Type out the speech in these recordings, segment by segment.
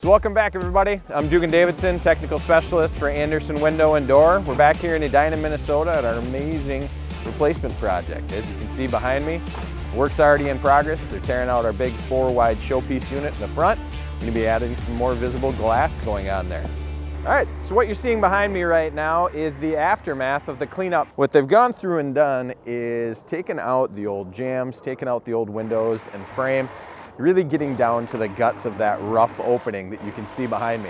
So welcome back, everybody. I'm Dugan Davidson, technical specialist for Andersen Window and Door. We're back here in Edina, Minnesota at our amazing replacement project. As you can see behind me, work's already in progress. They're tearing out our big 4-wide showpiece unit in the front. We're going to be adding some more visible glass going on there. All right, so what you're seeing behind me right now is the aftermath of the cleanup. What they've gone through and done is taken out the old jambs, taken out the old windows and frame, really getting down to the guts of that rough opening that you can see behind me.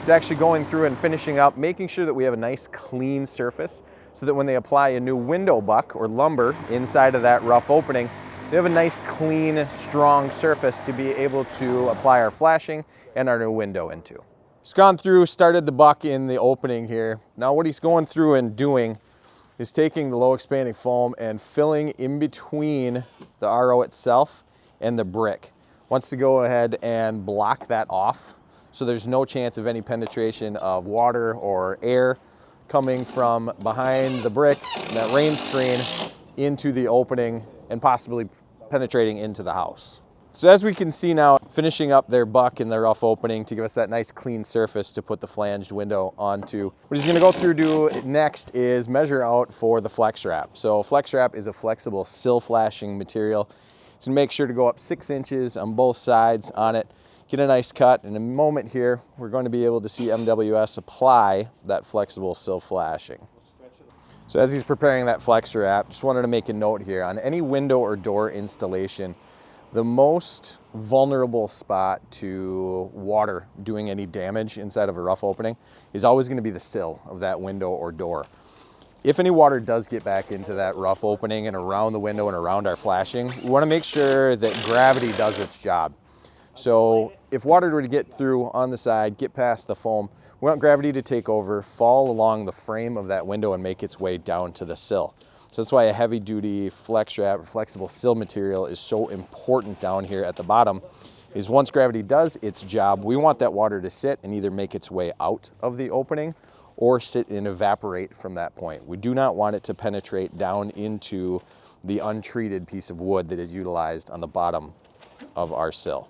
It's actually going through and finishing up, making sure that we have a nice clean surface so that when they apply a new window buck or lumber inside of that rough opening, they have a nice, clean, strong surface to be able to apply our flashing and our new window into. He's gone through, started the buck in the opening here. Now what he's going through and doing is taking the low expanding foam and filling in between the RO itself and the brick. Wants to go ahead and block that off so there's no chance of any penetration of water or air coming from behind the brick, that rain screen, into the opening and possibly penetrating into the house. So as we can see now, finishing up their buck in the rough opening to give us that nice clean surface to put the flanged window onto. What he's gonna go through do next is measure out for the flex wrap. So flex wrap is a flexible sill flashing material. So make sure to go up 6 inches on both sides on it, get a nice cut. In a moment here, we're going to be able to see MWS apply that flexible sill flashing. So as he's preparing that flex wrap, just wanted to make a note here. On any window or door installation, the most vulnerable spot to water doing any damage inside of a rough opening is always going to be the sill of that window or door. If any water does get back into that rough opening and around the window and around our flashing, we want to make sure that gravity does its job. So if water were to get through on the side, get past the foam, we want gravity to take over, fall along the frame of that window and make its way down to the sill. So that's why a heavy duty flex wrap or flexible sill material is so important down here at the bottom, is once gravity does its job, we want that water to sit and either make its way out of the opening or sit and evaporate from that point. We do not want it to penetrate down into the untreated piece of wood that is utilized on the bottom of our sill.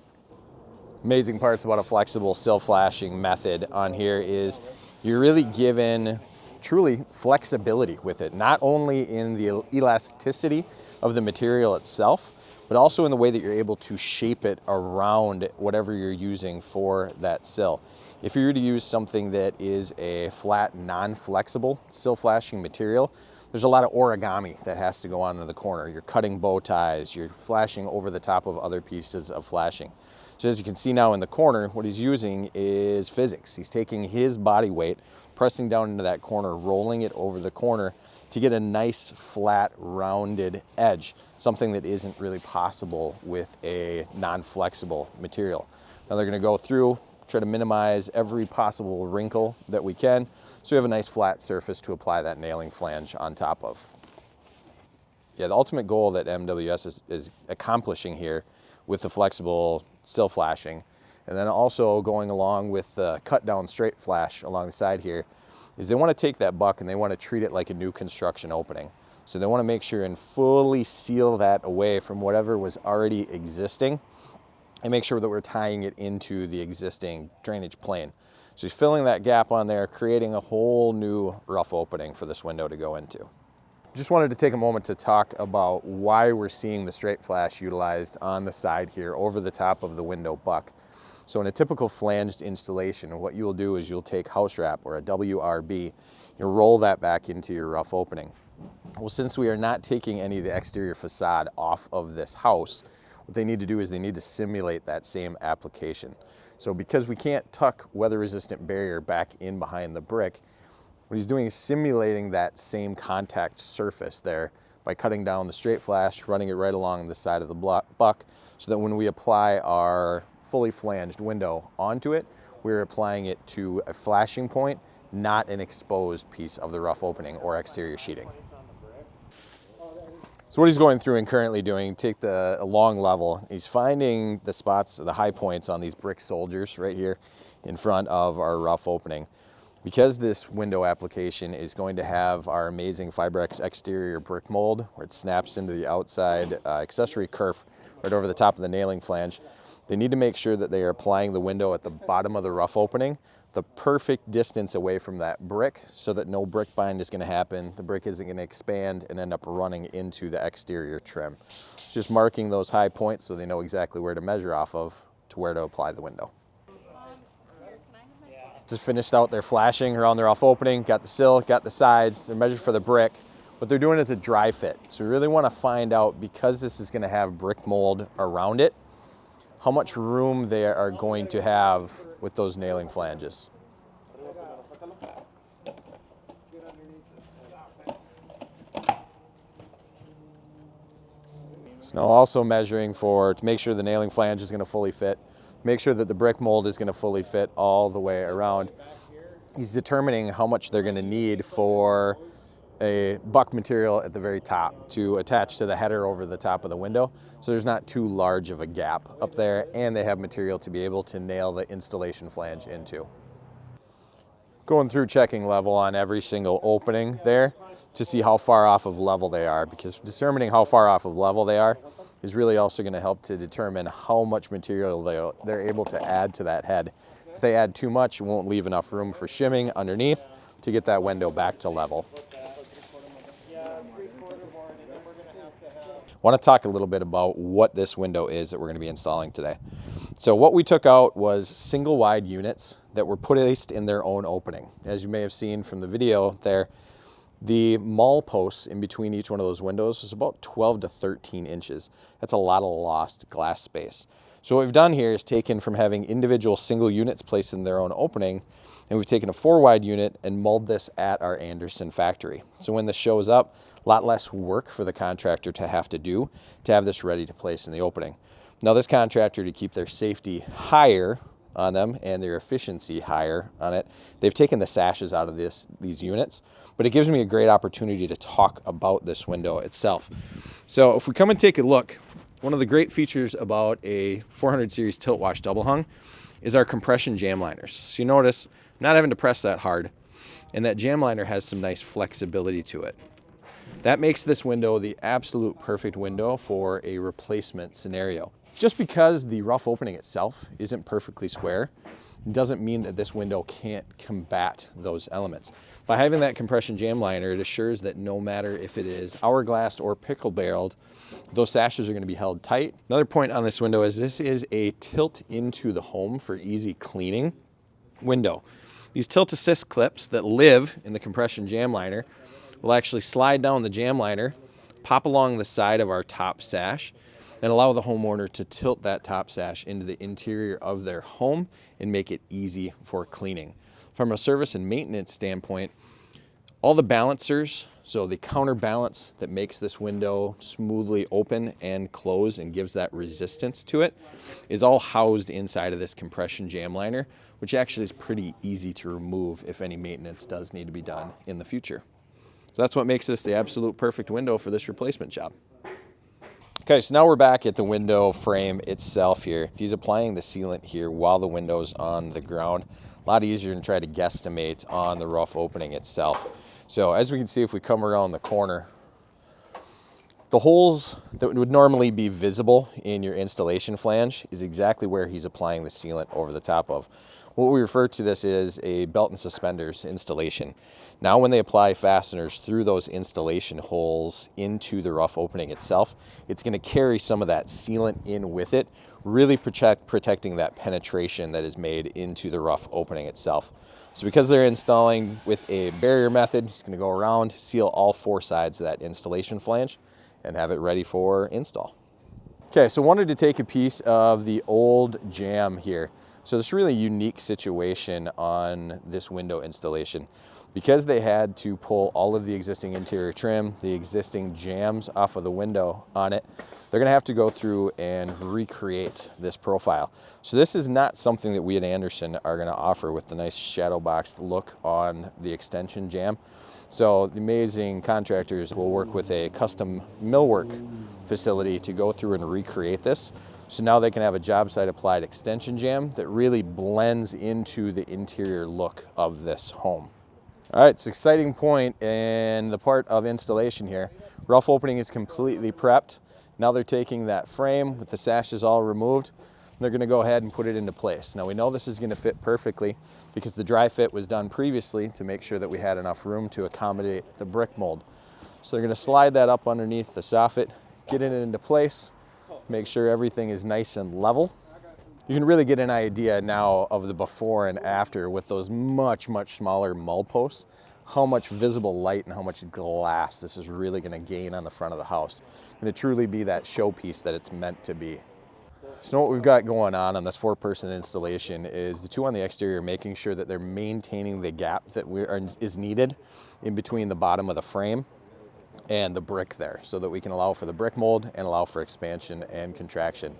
Amazing parts about a flexible sill flashing method on here is you're really given truly flexibility with it, not only in the elasticity of the material itself, but also in the way that you're able to shape it around whatever you're using for that sill. If you were to use something that is a flat, non-flexible sill flashing material, there's a lot of origami that has to go on in the corner. You're cutting bow ties, you're flashing over the top of other pieces of flashing. So as you can see now in the corner, what he's using is physics. He's taking his body weight, pressing down into that corner, rolling it over the corner to get a nice, flat, rounded edge, something that isn't really possible with a non-flexible material. Now they're gonna go through, try to minimize every possible wrinkle that we can, so we have a nice flat surface to apply that nailing flange on top of. Yeah, the ultimate goal that MWS is accomplishing here with the flexible sill flashing, and then also going along with the cut down straight flash along the side here, is they want to take that buck and they want to treat it like a new construction opening. So they want to make sure and fully seal that away from whatever was already existing and make sure that we're tying it into the existing drainage plane. So he's filling that gap on there, creating a whole new rough opening for this window to go into. Just wanted to take a moment to talk about why we're seeing the straight flash utilized on the side here over the top of the window buck. So in a typical flanged installation, what you'll do is you'll take house wrap or a WRB, you'll roll that back into your rough opening. Well, since we are not taking any of the exterior facade off of this house, what they need to do is they need to simulate that same application. So because we can't tuck weather resistant barrier back in behind the brick, what he's doing is simulating that same contact surface there by cutting down the straight flash, running it right along the side of the buck, so that when we apply our fully flanged window onto it, we're applying it to a flashing point, not an exposed piece of the rough opening or exterior sheeting. So what he's going through and currently doing, take a long level, he's finding the spots, the high points on these brick soldiers right here in front of our rough opening. Because this window application is going to have our amazing Fibrex exterior brick mold where it snaps into the outside accessory kerf right over the top of the nailing flange, They need to make sure that they are applying the window at the bottom of the rough opening, the perfect distance away from that brick so that no brick bind is going to happen. The brick isn't going to expand and end up running into the exterior trim. It's just marking those high points so they know exactly where to measure off of to where to apply the window. Just finished out their flashing around their rough opening, got the sill, got the sides, they're measured for the brick. What they're doing is a dry fit. So we really want to find out, because this is going to have brick mold around it, how much room they are going to have with those nailing flanges. So now also measuring to make sure the nailing flange is going to fully fit, make sure that the brick mold is going to fully fit all the way around. He's determining how much they're going to need for a buck material at the very top to attach to the header over the top of the window, so there's not too large of a gap up there, and they have material to be able to nail the installation flange into. Going through checking level on every single opening there to see how far off of level they are, because determining how far off of level they are is really also going to help to determine how much material they're able to add to that head. If they add too much, it won't leave enough room for shimming underneath to get that window back to level. I want to talk a little bit about what this window is that we're going to be installing today. So what we took out was single wide units that were placed in their own opening. As you may have seen from the video there, the maul posts in between each one of those windows was about 12 to 13 inches. That's a lot of lost glass space. So what we've done here is taken from having individual single units placed in their own opening, and we've taken a 4-wide unit and mulled this at our Andersen factory. So when this shows up, a lot less work for the contractor to have to do to have this ready to place in the opening. Now this contractor, to keep their safety higher on them and their efficiency higher on it, they've taken the sashes out of these units, but it gives me a great opportunity to talk about this window itself. So if we come and take a look, one of the great features about a 400 series tilt wash double hung is our compression jam liners. So you notice I'm not having to press that hard, and that jam liner has some nice flexibility to it. That makes this window the absolute perfect window for a replacement scenario. Just because the rough opening itself isn't perfectly square doesn't mean that this window can't combat those elements. By having that compression jam liner, it assures that no matter if it is hourglassed or pickle barreled, those sashes are going to be held tight. Another point on this window is this is a tilt into the home for easy cleaning window. These tilt assist clips that live in the compression jam liner will actually slide down the jam liner, pop along the side of our top sash, and allow the homeowner to tilt that top sash into the interior of their home and make it easy for cleaning. From a service and maintenance standpoint, all the balancers, so the counterbalance that makes this window smoothly open and close and gives that resistance to it, is all housed inside of this compression jam liner, which actually is pretty easy to remove if any maintenance does need to be done in the future. So that's what makes this the absolute perfect window for this replacement job. Okay, so now we're back at the window frame itself here. He's applying the sealant here while the window's on the ground. A lot easier than try to guesstimate on the rough opening itself. So as we can see, if we come around the corner, the holes that would normally be visible in your installation flange is exactly where he's applying the sealant over the top of. What we refer to this as a belt and suspenders installation. Now when they apply fasteners through those installation holes into the rough opening itself, it's going to carry some of that sealant in with it, really protecting that penetration that is made into the rough opening itself. So because they're installing with a barrier method, it's going to go around, seal all 4 sides of that installation flange, and have it ready for install. Okay, so wanted to take a piece of the old jamb here. So this really unique situation on this window installation. Because they had to pull all of the existing interior trim, the existing jambs off of the window on it, they're gonna have to go through and recreate this profile. So this is not something that we at Andersen are gonna offer with the nice shadow boxed look on the extension jamb. So the amazing contractors will work with a custom millwork facility to go through and recreate this. So now they can have a job site applied extension jamb that really blends into the interior look of this home. All right, it's an exciting point in the part of installation here. Rough opening is completely prepped. Now they're taking that frame with the sashes all removed. they're going to go ahead and put it into place. Now we know this is going to fit perfectly because the dry fit was done previously to make sure that we had enough room to accommodate the brick mold. So they're going to slide that up underneath the soffit, get it into place, make sure everything is nice and level. You can really get an idea now of the before and after with those much smaller mold posts, how much visible light and how much glass this is really going to gain on the front of the house. It's going to truly be that showpiece that it's meant to be. So what we've got going on this 4-person installation is the two on the exterior making sure that they're maintaining the gap that is needed in between the bottom of the frame and the brick there, so that we can allow for the brick mold and allow for expansion and contraction.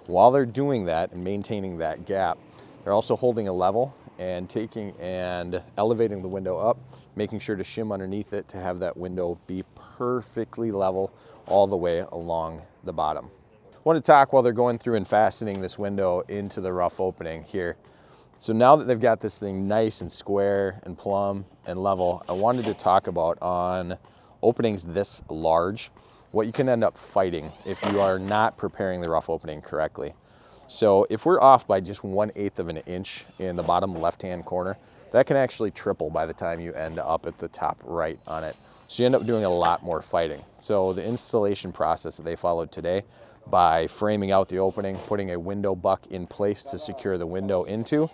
While they're doing that and maintaining that gap, they're also holding a level and taking and elevating the window up, making sure to shim underneath it to have that window be perfectly level all the way along the bottom. I want to talk while they're going through and fastening this window into the rough opening here. So now that they've got this thing nice and square and plumb and level, I wanted to talk about on openings this large, what you can end up fighting if you are not preparing the rough opening correctly. So if we're off by just 1/8 of an inch in the bottom left-hand corner, that can actually triple by the time you end up at the top right on it. So you end up doing a lot more fighting. So the installation process that they followed today, by framing out the opening, putting a window buck in place to secure the window into,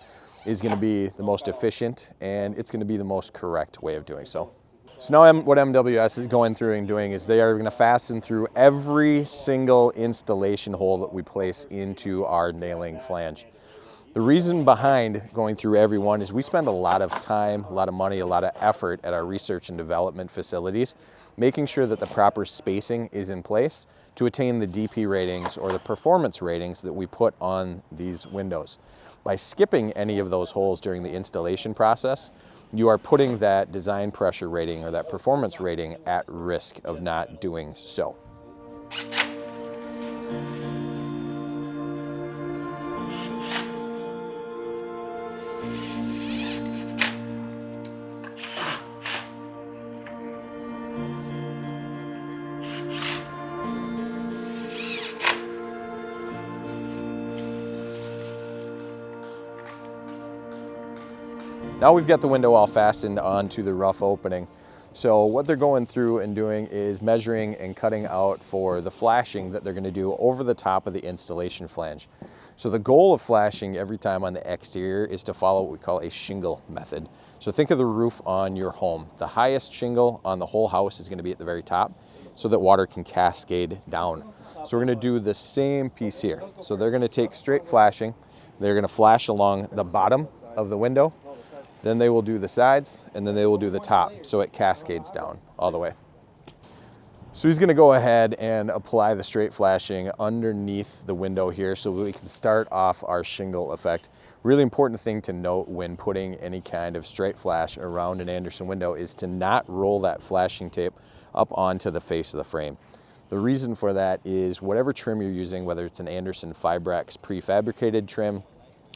is going to be the most efficient, and it's going to be the most correct way of doing so. So now what MWS is going through and doing is they are going to fasten through every single installation hole that we place into our nailing flange. The reason behind going through every one is we spend a lot of time, a lot of money, a lot of effort at our research and development facilities, making sure that the proper spacing is in place to attain the DP ratings or the performance ratings that we put on these windows. By skipping any of those holes during the installation process, you are putting that design pressure rating or that performance rating at risk of not doing so. Now we've got the window all fastened onto the rough opening. So what they're going through and doing is measuring and cutting out for the flashing that they're going to do over the top of the installation flange. So the goal of flashing every time on the exterior is to follow what we call a shingle method. So think of the roof on your home. The highest shingle on the whole house is going to be at the very top so that water can cascade down. So we're going to do the same piece here. So they're going to take straight flashing. They're going to flash along the bottom of the window. Then they will do the sides, and then they will do the top, so it cascades down all the way. So he's gonna go ahead and apply the straight flashing underneath the window here so we can start off our shingle effect. Really important thing to note when putting any kind of straight flash around an Andersen window is to not roll that flashing tape up onto the face of the frame. The reason for that is whatever trim you're using, whether it's an Andersen Fibrex prefabricated trim,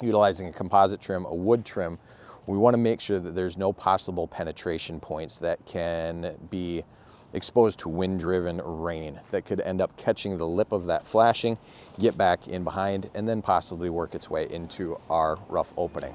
utilizing a composite trim, a wood trim, we want to make sure that there's no possible penetration points that can be exposed to wind-driven rain that could end up catching the lip of that flashing, get back in behind, and then possibly work its way into our rough opening.